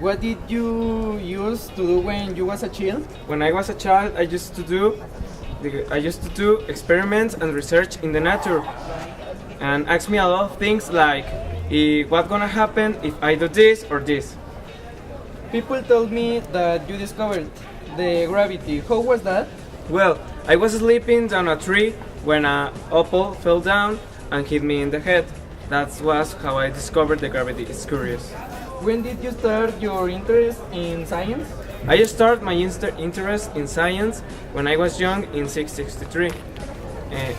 What did you used to do when you was a child? When I was a child, I used to do experiments and research in the nature, and ask me a lot of things like, what's gonna happen if I do this or this. People told me that you discovered the gravity. How was that? Well, I was sleeping down a tree when an apple fell down and hit me in the head. That was how I discovered the gravity. It's curious. When did you start your interest in science? I started my interest in science when I was young in 663,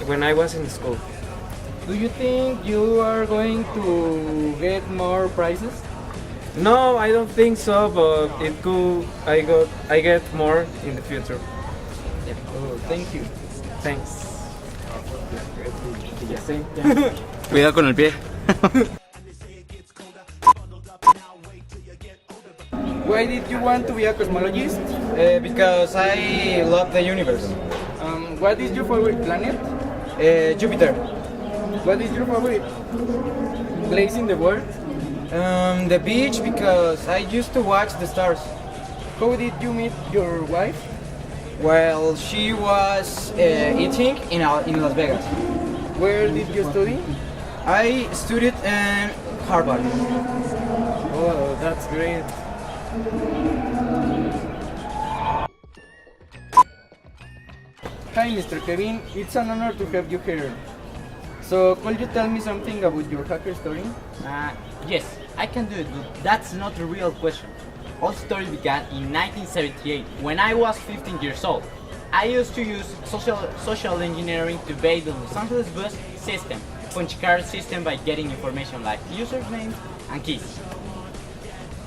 when I was in school. Do you think you are going to get more prizes? No, I don't think so, but it could. I get more in the future. Oh, thank you. Thanks. Cuidado con el pie. Why did you want to be a cosmologist? Because I love the universe. What is your favorite planet? Jupiter. What is your favorite place in the world? The beach because I used to watch the stars. How did you meet your wife? Well, she was eating in Las Vegas. Where did you study? I studied in Harvard. Oh, that's great. Hi, Mr. Kevin. It's an honor to have you here. So, could you tell me something about your hacker story? Yes, I can do it, but that's not a real question. All story began in 1978 when I was 15 years old. I used to use social engineering to bait the Los Angeles bus system, punch card system by getting information like usernames and keys.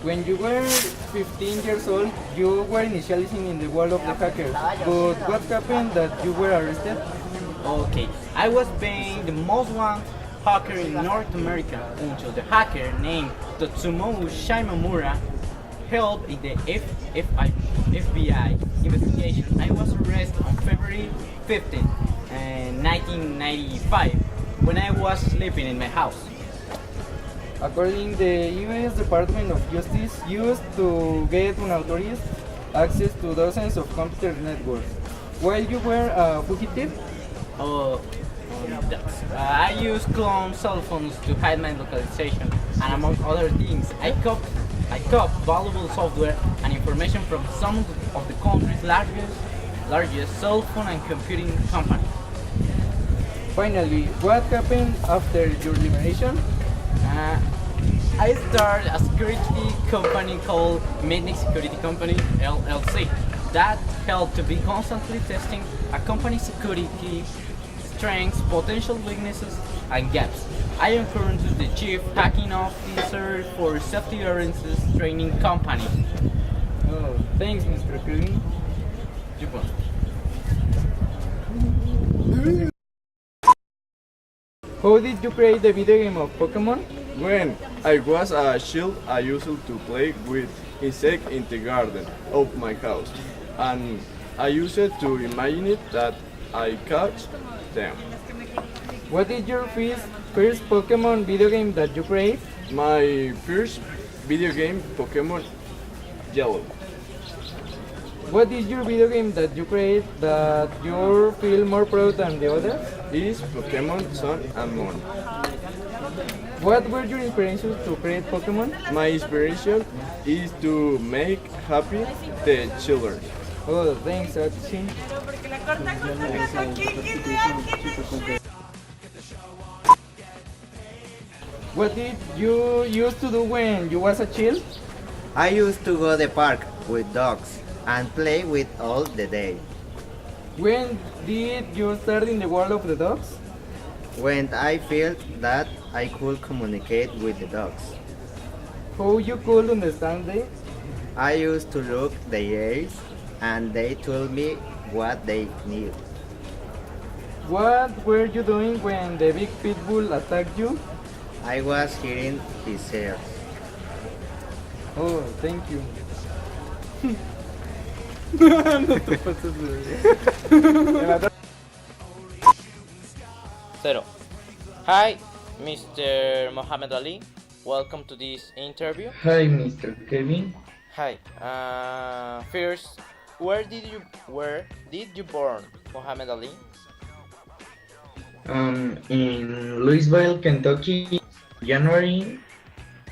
When you were 15 years old, you were initializing in the world of the hackers. But what happened that you were arrested? Okay, I was being the most wanted hacker in North America until the hacker named Tatsumoto Shimamura helped in the FBI investigation. I was arrested on February 15, 1995 when I was sleeping in my house. According the US Department of Justice used to get unauthorities access to dozens of computer networks. While you were a fugitive? I used clone cell phones to hide my localization, and among other things, I copied valuable software and information from some of the country's largest cell phone and computing companies. Finally, what happened after your liberation? I started a security company called Midnight Security Company LLC that helped to be constantly testing a company's security strengths, potential weaknesses, and gaps. I am currently the chief hacking officer for safety assurances training company. Oh, thanks, Mr. Kevin. How did you create the video game of Pokemon? When I was a child, I used to play with insects in the garden of my house, and I used to imagine it that I catch them. What is your first Pokemon video game that you create? My first video game, Pokemon Yellow. What is your video game that you create that you feel more proud than the others? It is Pokemon Sun and Moon. What were your inspirations to create Pokemon? My inspiration is to make happy the children. Oh, thanks, Atsin. What did you used to do when you was a child? I used to go to the park with dogs and play with all the day. When did you start in the world of the dogs? When I felt that I could communicate with the dogs. How you could understand them? I used to look their eyes and they told me what they need. What were you doing when the big pit bull attacked you? I was hearing his ears. Oh, thank you. No te pases de... 0. Hi, Mr. Muhammad Ali. welcome to this interview. Hi, Mr. Kevin. Hi. First, where did you born, Muhammad Ali? In Louisville, Kentucky, January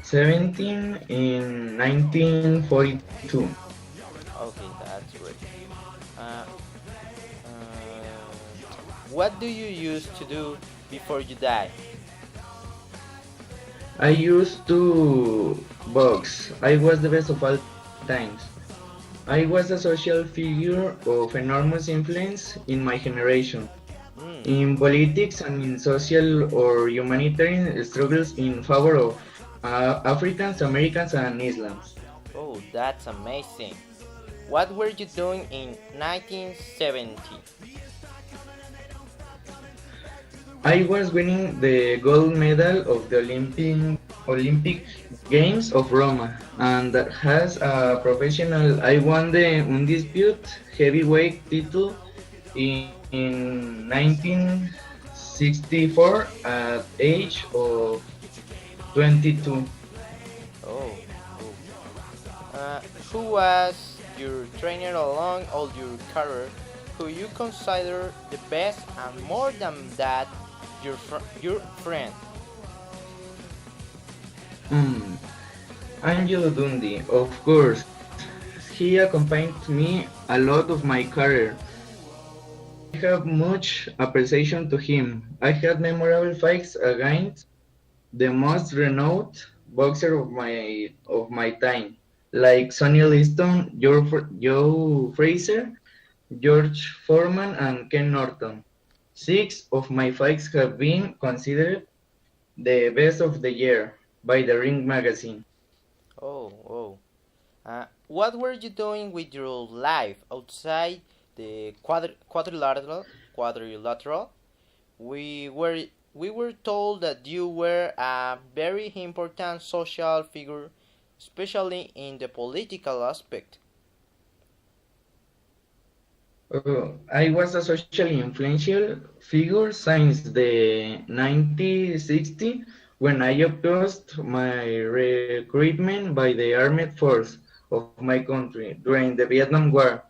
17 in 1942. Okay, that's great. Uh, what do you used to do before you die? I used to box. I was the best of all times. I was a social figure of enormous influence in my generation, Mm. in politics and in social or humanitarian struggles in favor of Africans, Americans, and Islams. Oh, that's amazing. What were you doing in 1970? I was winning the gold medal of the Olympic Games of Roma, and as a professional, I won the undisputed heavyweight title in 1964 at age of 22. Oh, oh. Who was your trainer along all your career? Who you consider the best, and more than that, your friend? Angelo Dundee, of course. He accompanied me a lot of my career. I have much appreciation to him. I had memorable fights against the most renowned boxer of my time, like Sonny Liston, Joe Frazier, George Foreman, and Ken Norton. 6 of my fights have been considered the best of the year by the Ring magazine. Oh, oh. What were you doing with your life outside the quadrilateral? We were told that you were a very important social figure, especially in the political aspect. I was a socially influential figure since the 1960 when I opposed my recruitment by the armed force of my country during the Vietnam War.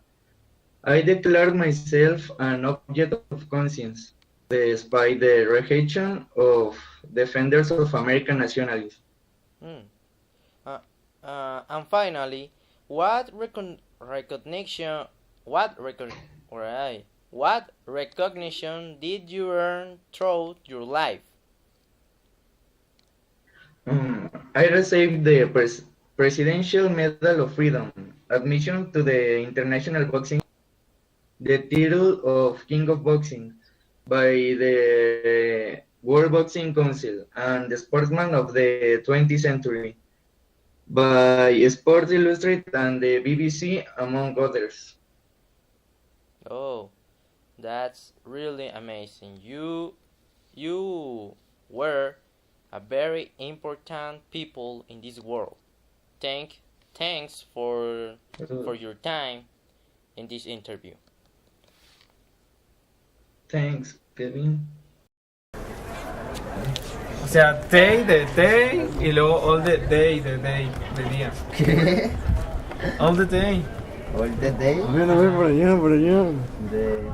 I declared myself an object of conscience, despite the rejection of defenders of American nationalism. Hmm. And finally, recognition, what recognition did you earn throughout your life? I received the Presidential Medal of Freedom, admission to the International Boxing, the title of King of Boxing by the World Boxing Council, and the Sportsman of the 20th Century by Sports Illustrated and the BBC, among others. Oh, that's really amazing. You were a very important people in this world. Thanks for your time in this interview. Thanks, Kevin. O sea, day de day y luego all the day de día. ¿Qué? All the day. All the day. Ven a ver por allá, por allá. De